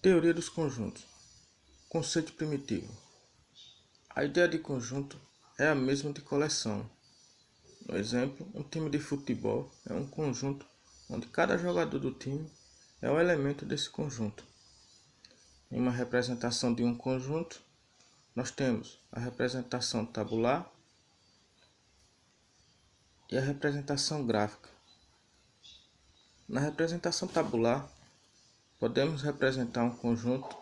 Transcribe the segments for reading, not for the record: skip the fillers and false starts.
Teoria dos conjuntos. Conceito primitivo. A ideia de conjunto é a mesma de coleção. No exemplo, um time de futebol é um conjunto onde cada jogador do time é um elemento desse conjunto. Em uma representação de um conjunto, nós temos a representação tabular e a representação gráfica. Na representação tabular, podemos representar um conjunto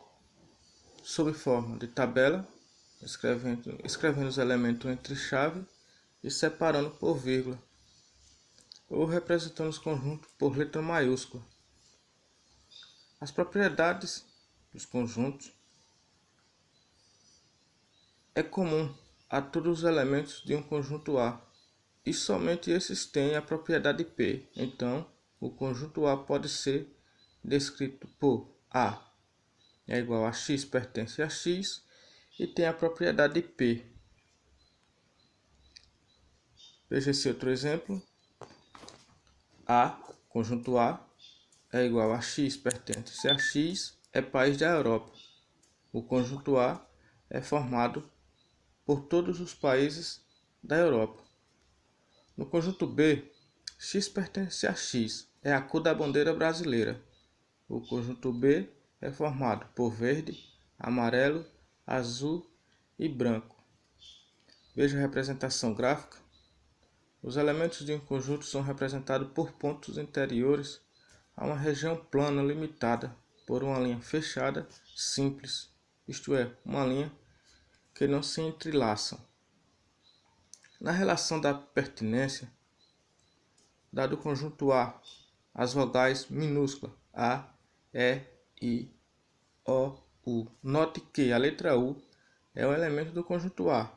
sob forma de tabela, escrevendo os elementos entre chave e separando por vírgula, ou representando os conjuntos por letra maiúscula. As propriedades dos conjuntos é comum a todos os elementos de um conjunto A, e somente esses têm a propriedade P. Então, o conjunto A pode ser descrito por A é igual a X pertence a X e tem a propriedade P. Veja esse outro exemplo. Conjunto A é igual a X pertence a X, é país da Europa. O conjunto A é formado por todos os países da Europa. No conjunto B, X pertence a X, é a cor da bandeira brasileira. O conjunto B é formado por verde, amarelo, azul e branco. Veja a representação gráfica. Os elementos de um conjunto são representados por pontos interiores a uma região plana limitada por uma linha fechada simples, isto é, uma linha que não se entrelaçam. Na relação da pertinência, dado o conjunto A, as vogais minúsculas A, E, I, O, U. Note que a letra U é um elemento do conjunto A.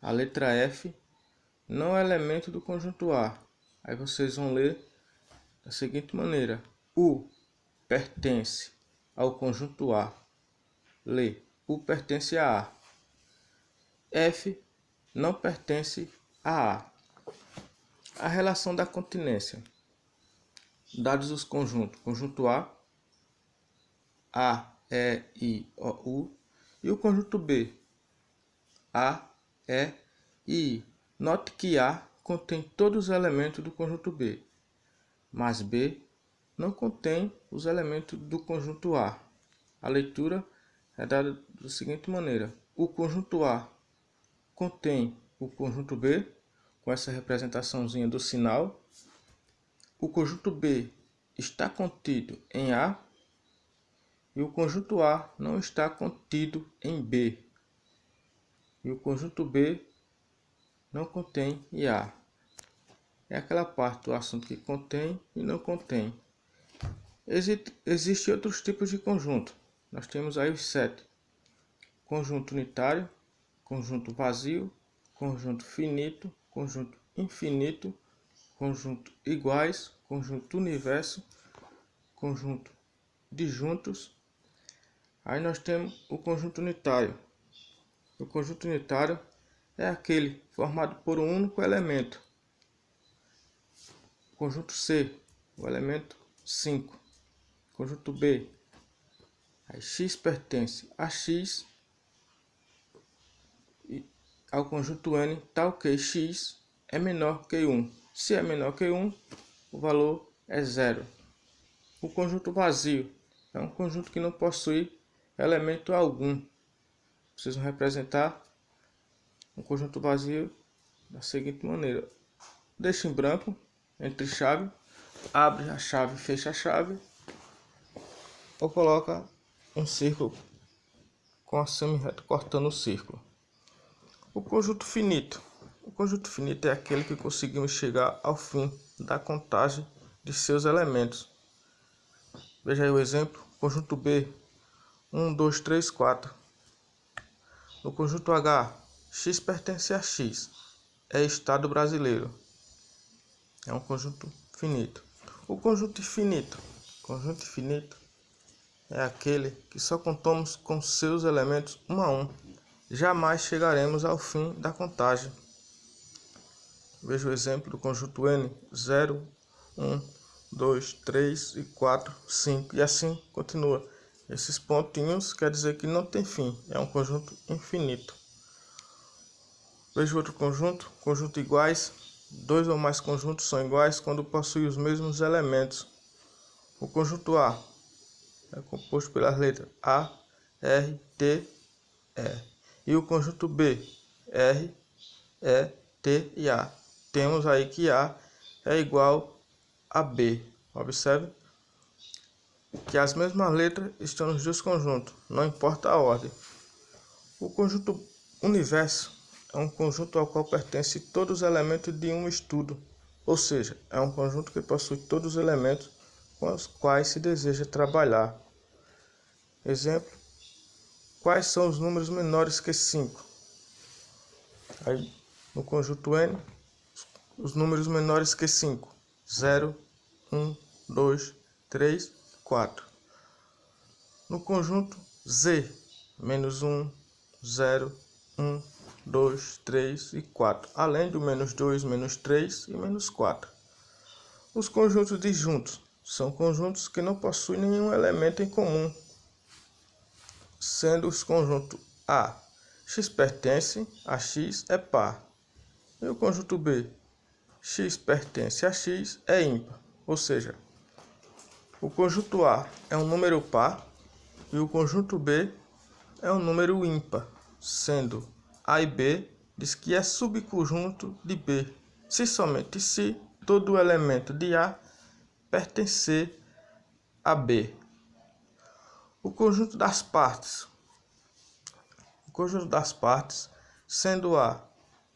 A letra F não é elemento do conjunto A. Aí vocês vão ler da seguinte maneira: U pertence ao conjunto A. Lê: U pertence a A. F não pertence a A. A relação da continência. Dados os conjuntos: conjunto A, E, I, O, U, e o conjunto B, A, E, I. Note que A contém todos os elementos do conjunto B, mas B não contém os elementos do conjunto A. A leitura é dada da seguinte maneira: o conjunto A contém o conjunto B, com essa representaçãozinha do sinal. O conjunto B está contido em A e o conjunto A não está contido em B. E o conjunto B não contém em A. É aquela parte do assunto que contém e não contém. Existem outros tipos de conjunto. Nós temos aí os 7. Conjunto unitário, conjunto vazio, conjunto finito, conjunto infinito, conjunto iguais, conjunto universo, conjunto disjuntos. Aí nós temos o conjunto unitário. O conjunto unitário é aquele formado por um único elemento. Conjunto C, o elemento 5. Conjunto B, aí X pertence a X e ao conjunto N, tal que X é menor que 1. Se é menor que 1, o valor é 0. O conjunto vazio é um conjunto que não possui elemento algum. Vocês vão representar um conjunto vazio da seguinte maneira: deixa em branco entre chave, abre a chave, fecha a chave, ou coloca um círculo com a semi-reta cortando o círculo. O conjunto finito. O conjunto finito é aquele que conseguimos chegar ao fim da contagem de seus elementos. Veja aí o exemplo: conjunto B, 1, 2, 3, 4. No conjunto H, X pertence a X, é Estado brasileiro. É um conjunto finito. O conjunto infinito. Conjunto infinito é aquele que só contamos com seus elementos um a um. Jamais chegaremos ao fim da contagem. Veja o exemplo do conjunto N: 0, 1, 2, 3 e 4, 5. E assim continua. Esses pontinhos quer dizer que não tem fim, é um conjunto infinito. Veja outro conjunto, conjunto iguais. Dois ou mais conjuntos são iguais quando possuem os mesmos elementos. O conjunto A é composto pelas letras A, R, T, E. E o conjunto B, R, E, T e A. Temos aí que A é igual a B. Observe que as mesmas letras estão nos dois conjuntos, não importa a ordem. O conjunto universo é um conjunto ao qual pertencem todos os elementos de um estudo, ou seja, é um conjunto que possui todos os elementos com os quais se deseja trabalhar. Exemplo: quais são os números menores que 5? Aí, no conjunto N, os números menores que 5: 0, 1, 2, 3, 4. No conjunto Z, menos 1, 0, 1, 2, 3 e 4, além do menos 2, menos 3 e menos 4. Os conjuntos disjuntos são conjuntos que não possuem nenhum elemento em comum, sendo os conjuntos A, x pertence a x é par, e o conjunto B, x pertence a x é ímpar, ou seja, o conjunto A é um número par e o conjunto B é um número ímpar, sendo A e B diz que é subconjunto de B, se somente se todo elemento de A pertencer a B. O conjunto das partes. O conjunto das partes, sendo A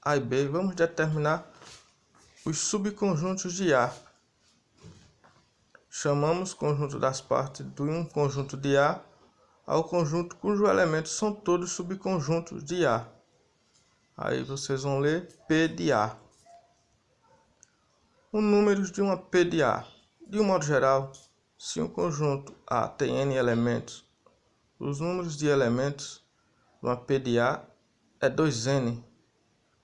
e B, vamos determinar os subconjuntos de A. Chamamos conjunto das partes de um conjunto de A ao conjunto cujos elementos são todos subconjuntos de A. Aí vocês vão ler P de A. Os números de uma P de A. De um modo geral, se um conjunto A tem N elementos, os números de elementos de uma P de A é 2N.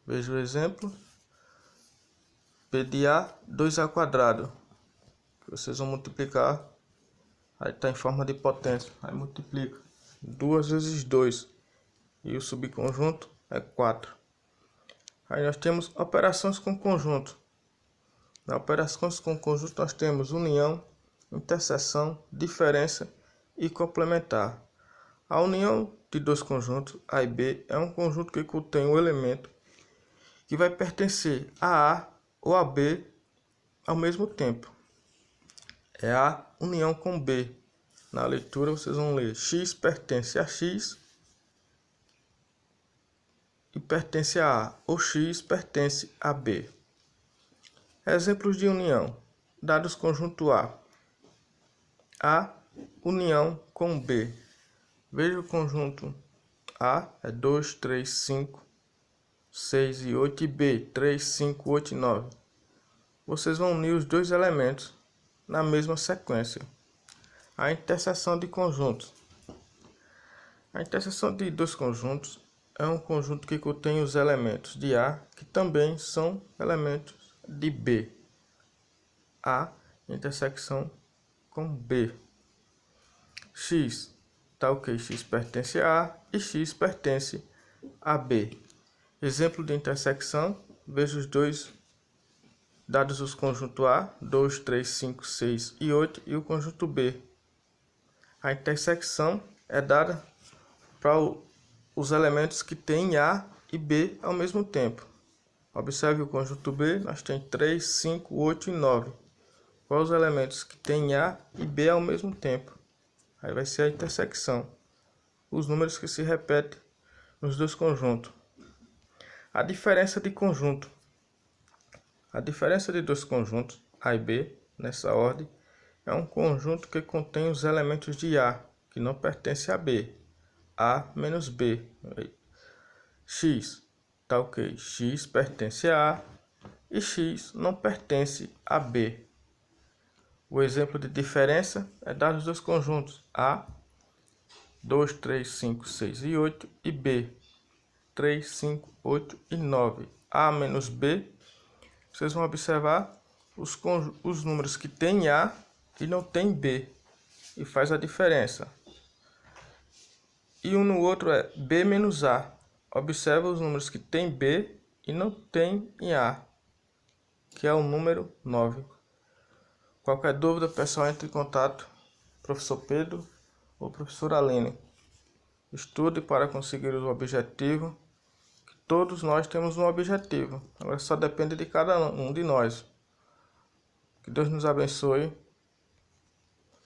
Veja o exemplo. P de A, 2A². Vocês vão multiplicar. Aí está em forma de potência. Aí multiplica. 2 vezes 2. E o subconjunto é 4. Aí nós temos operações com conjunto. Nas operações com conjunto nós temos união, interseção, diferença e complementar. A união de dois conjuntos, A e B, é um conjunto que contém um elemento que vai pertencer a A ou a B ao mesmo tempo. É a união com B. Na leitura vocês vão ler x pertence a x e pertence a A, ou x pertence a B. Exemplos de união. Dados conjunto A, união com B. Veja o conjunto A, é 2, 3, 5, 6 e 8, e B, 3, 5, 8 e 9. Vocês vão unir os dois elementos na mesma sequência. A interseção de conjuntos. A interseção de dois conjuntos é um conjunto que contém os elementos de A, que também são elementos de B. A, intersecção com B. X, tal que x pertence a A e x pertence a B. Exemplo de intersecção, veja os dois dados os conjuntos A, 2, 3, 5, 6 e 8 e o conjunto B. A intersecção é dada para os elementos que têm A e B ao mesmo tempo. Observe o conjunto B, nós temos 3, 5, 8 e 9. Quais os elementos que têm A e B ao mesmo tempo? Aí vai ser a intersecção. Os números que se repetem nos dois conjuntos. A diferença de conjunto. A diferença de dois conjuntos, A e B, nessa ordem, é um conjunto que contém os elementos de A, que não pertence a B. A menos B. X, tal que x pertence a A e x não pertence a B. O exemplo de diferença é dado os dois conjuntos A, 2, 3, 5, 6 e 8 e B, 3, 5, 8 e 9. A menos B, vocês vão observar os números que têm A e não tem B, e faz a diferença. E um no outro é B menos A. Observa os números que tem B e não tem em A, que é o número 9. Qualquer dúvida, pessoal, entre em contato, professor Pedro ou professora Aline. Estude para conseguir o objetivo. Todos nós temos um objetivo. Agora só depende de cada um de nós. Que Deus nos abençoe.